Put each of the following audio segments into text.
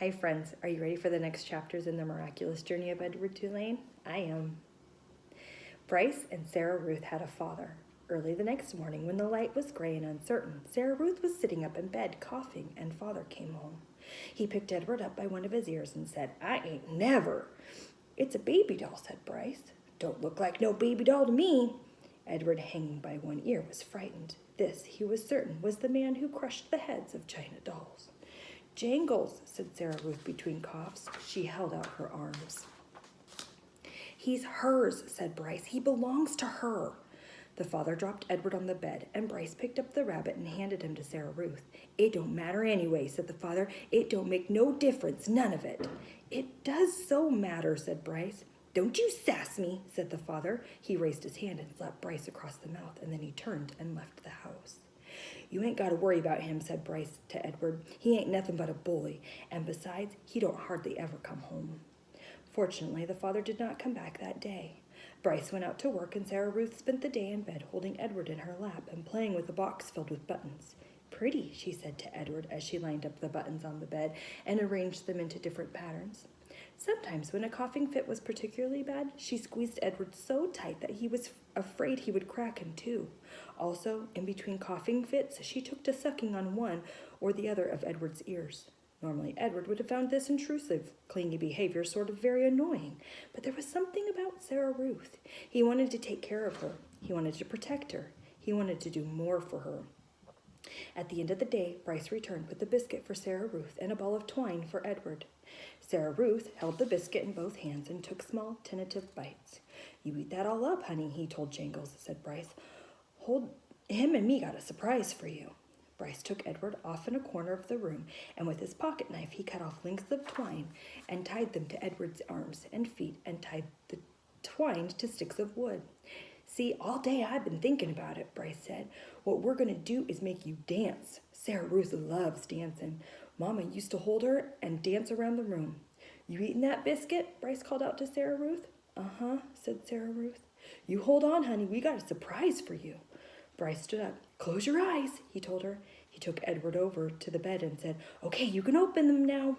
Hi friends, are you ready for the next chapters in the miraculous journey of Edward Tulane? I am. Bryce and Sarah Ruth had a father. Early the next morning, when the light was gray and uncertain, Sarah Ruth was sitting up in bed, coughing, and father came home. He picked Edward up by one of his ears and said, "I ain't never." "It's a baby doll," said Bryce. "Don't look like no baby doll to me." Edward, hanging by one ear, was frightened. This, he was certain, was the man who crushed the heads of china dolls. "Jangles," said Sarah Ruth between coughs. She held out her arms. "He's hers," said Bryce. "He belongs to her." The father dropped Edward on the bed, and Bryce picked up the rabbit and handed him to Sarah Ruth. "It don't matter anyway," said the father. "It don't make no difference, none of it." "It does so matter," said Bryce. "Don't you sass me," said the father. He raised his hand and slapped Bryce across the mouth, and then he turned and left the house. "You ain't got to worry about him," said Bryce to Edward. "He ain't nothing but a bully, and besides, he don't hardly ever come home." Fortunately, the father did not come back that day. Bryce went out to work, and Sarah Ruth spent the day in bed holding Edward in her lap and playing with a box filled with buttons. "Pretty," she said to Edward as she lined up the buttons on the bed and arranged them into different patterns. Sometimes, when a coughing fit was particularly bad, she squeezed Edward so tight that he was afraid he would crack in two. Also, in between coughing fits, she took to sucking on one or the other of Edward's ears. Normally, Edward would have found this intrusive, clingy behavior sort of very annoying, but there was something about Sarah Ruth. He wanted to take care of her. He wanted to protect her. He wanted to do more for her. At the end of the day, Bryce returned with a biscuit for Sarah Ruth and a ball of twine for Edward. Sarah Ruth held the biscuit in both hands and took small, tentative bites. "You eat that all up, honey," he told Jangles, said Bryce. "Hold him and me got a surprise for you." Bryce took Edward off in a corner of the room, and with his pocket knife he cut off lengths of twine and tied them to Edward's arms and feet and tied the twine to sticks of wood. "See, all day I've been thinking about it," Bryce said. "What we're going to do is make you dance. Sarah Ruth loves dancing. Mama used to hold her and dance around the room." "You eating that biscuit?" Bryce called out to Sarah Ruth. "Uh-huh," said Sarah Ruth. "You hold on, honey. We got a surprise for you." Bryce stood up. "Close your eyes," he told her. He took Edward over to the bed and said, "Okay, you can open them now."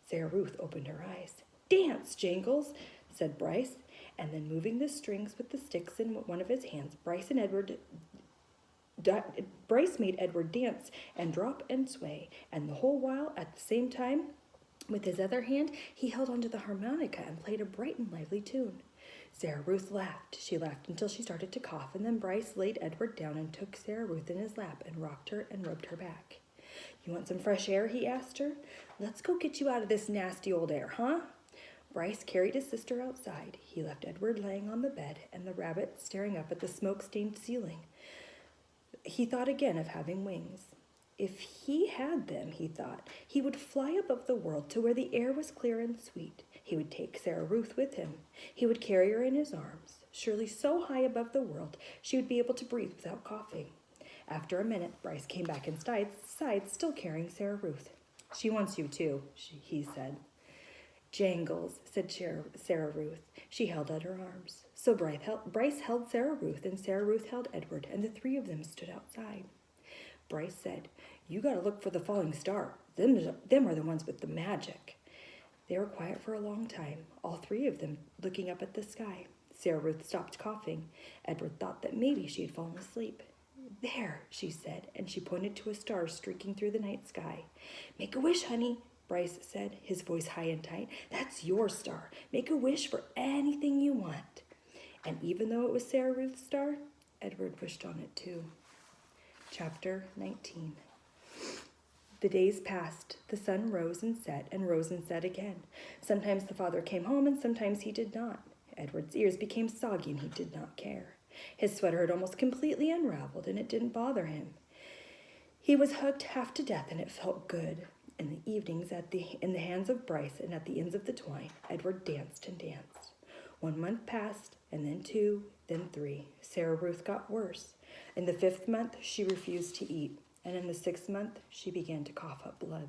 Sarah Ruth opened her eyes. "Dance, Jangles," said Bryce. And then, moving the strings with the sticks in one of his hands, Bryce made Edward dance and drop and sway, and the whole while, at the same time, with his other hand, he held onto the harmonica and played a bright and lively tune. Sarah Ruth laughed. She laughed until she started to cough, and then Bryce laid Edward down and took Sarah Ruth in his lap and rocked her and rubbed her back. "You want some fresh air?" he asked her. "Let's go get you out of this nasty old air, huh?" Bryce carried his sister outside. He left Edward laying on the bed and the rabbit staring up at the smoke-stained ceiling. He thought again of having wings. If he had them, he thought, he would fly above the world to where the air was clear and sweet. He would take Sarah Ruth with him. He would carry her in his arms. Surely so high above the world, she would be able to breathe without coughing. After a minute, Bryce came back inside, still carrying Sarah Ruth. "She wants you too," he said. "Jangles," said Sarah Ruth. She held out her arms. So Bryce held Sarah Ruth, and Sarah Ruth held Edward, and the three of them stood outside. Bryce said, "You got to look for the falling star. Them are the ones with the magic." They were quiet for a long time, all three of them looking up at the sky. Sarah Ruth stopped coughing. Edward thought that maybe she had fallen asleep. "There," she said, and she pointed to a star streaking through the night sky. "Make a wish, honey," Bryce said, his voice high and tight. "That's your star. Make a wish for anything you want." And even though it was Sarah Ruth's star, Edward wished on it too. Chapter 19. The days passed. The sun rose and set again. Sometimes the father came home, and sometimes he did not. Edward's ears became soggy, and he did not care. His sweater had almost completely unraveled, and it didn't bother him. He was hugged half to death, and it felt good. In the evenings, in the hands of Bryce and at the ends of the twine, Edward danced and danced. 1 month passed, and then 2, then 3. Sarah Ruth got worse. In the 5th month, she refused to eat, and in the 6th month, she began to cough up blood.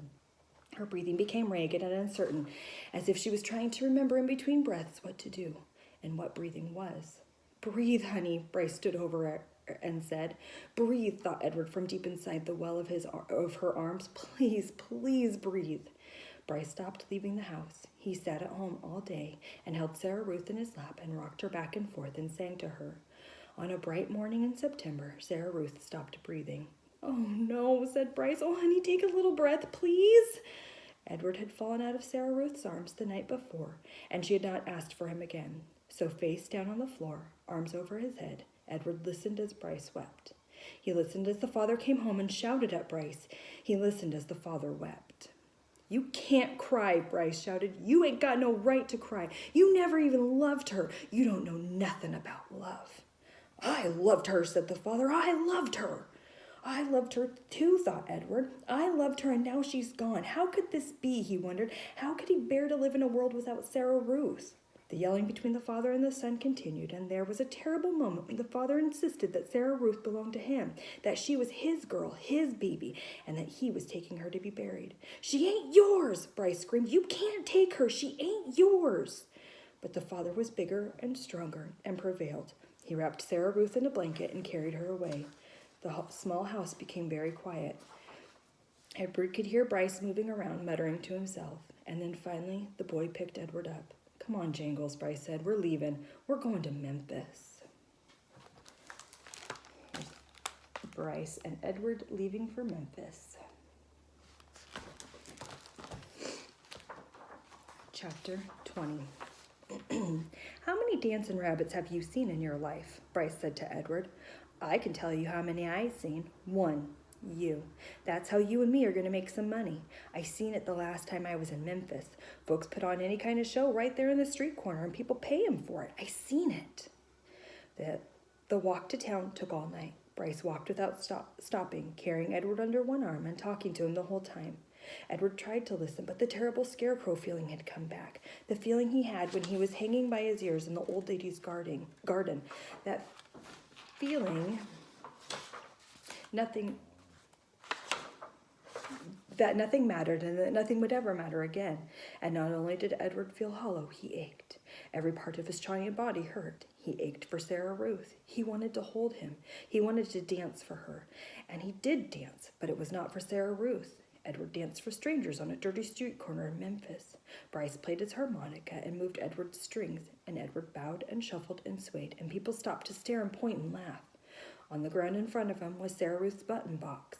Her breathing became ragged and uncertain, as if she was trying to remember in between breaths what to do and what breathing was. "Breathe, honey," Bryce stood over her and said. "Breathe," thought Edward from deep inside the well of her arms. "Please, please breathe." Bryce stopped leaving the house. He sat at home all day and held Sarah Ruth in his lap and rocked her back and forth and sang to her. On a bright morning in September, Sarah Ruth stopped breathing. "Oh, no," said Bryce. "Oh, honey, take a little breath, please." Edward had fallen out of Sarah Ruth's arms the night before, and she had not asked for him again. So face down on the floor, arms over his head, Edward listened as Bryce wept. He listened as the father came home and shouted at Bryce. He listened as the father wept. "You can't cry," Bryce shouted. "You ain't got no right to cry. You never even loved her. You don't know nothing about love." "I loved her," said the father. "I loved her." "I loved her too," thought Edward. "I loved her and now she's gone. How could this be?" he wondered. How could he bear to live in a world without Sarah Ruth? The yelling between the father and the son continued, and there was a terrible moment when the father insisted that Sarah Ruth belonged to him, that she was his girl, his baby, and that he was taking her to be buried. "She ain't yours," Bryce screamed. "You can't take her. She ain't yours." But the father was bigger and stronger and prevailed. He wrapped Sarah Ruth in a blanket and carried her away. The small house became very quiet. Edward could hear Bryce moving around, muttering to himself, and then finally the boy picked Edward up. "Come on, Jangles," Bryce said. "We're leaving. We're going to Memphis." Bryce and Edward leaving for Memphis. Chapter 20. "How many dancing rabbits have you seen in your life?" Bryce said to Edward. "I can tell you how many I've seen. One. You. That's how you and me are going to make some money. I seen it the last time I was in Memphis. Folks put on any kind of show right there in the street corner and people pay them for it. I seen it." The walk to town took all night. Bryce walked without stopping, carrying Edward under one arm and talking to him the whole time. Edward tried to listen, but the terrible scarecrow feeling had come back. The feeling he had when he was hanging by his ears in the old lady's garden. That feeling that nothing mattered and that nothing would ever matter again. And not only did Edward feel hollow, he ached. Every part of his giant body hurt. He ached for Sarah Ruth. He wanted to hold him. He wanted to dance for her. And he did dance, but it was not for Sarah Ruth. Edward danced for strangers on a dirty street corner in Memphis. Bryce played his harmonica and moved Edward's strings, and Edward bowed and shuffled and swayed, and people stopped to stare and point and laugh. On the ground in front of him was Sarah Ruth's button box.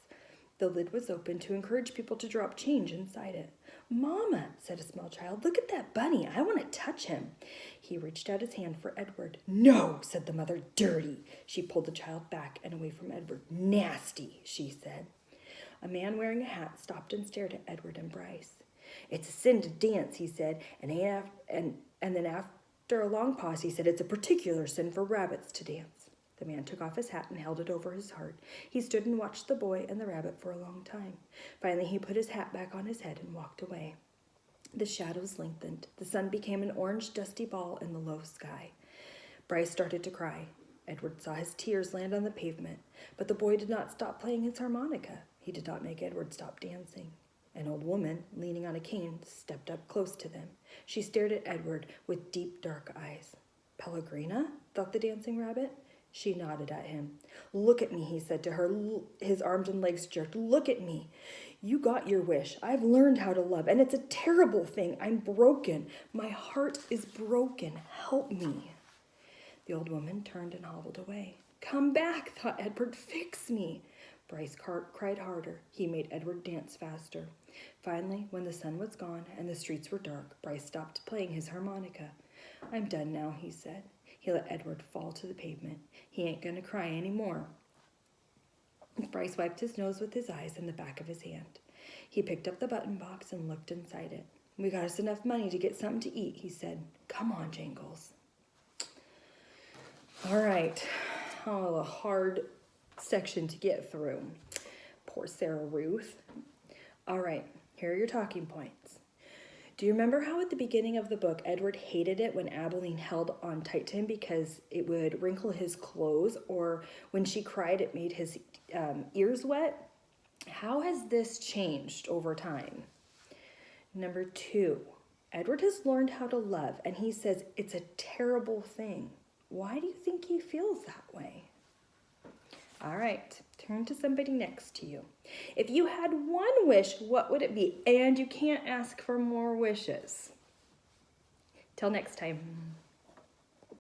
The lid was open to encourage people to drop change inside it. "Mama," said a small child, "look at that bunny. I want to touch him." He reached out his hand for Edward. "No," said the mother. "Dirty." She pulled the child back and away from Edward. "Nasty," she said. A man wearing a hat stopped and stared at Edward and Bryce. "It's a sin to dance," he said, and then after a long pause he said, "It's a particular sin for rabbits to dance." The man took off his hat and held it over his heart. He stood and watched the boy and the rabbit for a long time. Finally, he put his hat back on his head and walked away. The shadows lengthened. The sun became an orange, dusty ball in the low sky. Bryce started to cry. Edward saw his tears land on the pavement, but the boy did not stop playing his harmonica. He did not make Edward stop dancing. An old woman, leaning on a cane, stepped up close to them. She stared at Edward with deep, dark eyes. "Pellegrina?" thought the dancing rabbit. She nodded at him. "Look at me," he said to her. His arms and legs jerked. "Look at me. You got your wish. I've learned how to love, and it's a terrible thing. I'm broken. My heart is broken. Help me." The old woman turned and hobbled away. "Come back," thought Edward. "Fix me." Bryce cried harder. He made Edward dance faster. Finally, when the sun was gone and the streets were dark, Bryce stopped playing his harmonica. "I'm done now," he said. He let Edward fall to the pavement. "He ain't gonna cry any more." Bryce wiped his nose with his eyes and the back of his hand. He picked up the button box and looked inside it. "We got us enough money to get something to eat," he said. "Come on, Jangles." All right. Oh, a hard section to get through. Poor Sarah Ruth. All right, here are your talking points. Do you remember how at the beginning of the book, Edward hated it when Abilene held on tight to him because it would wrinkle his clothes, or when she cried, it made his ears wet? How has this changed over time? Number 2, Edward has learned how to love, and he says it's a terrible thing. Why do you think he feels that way? All right, turn to somebody next to you. If you had one wish, what would it be? And you can't ask for more wishes. Till next time.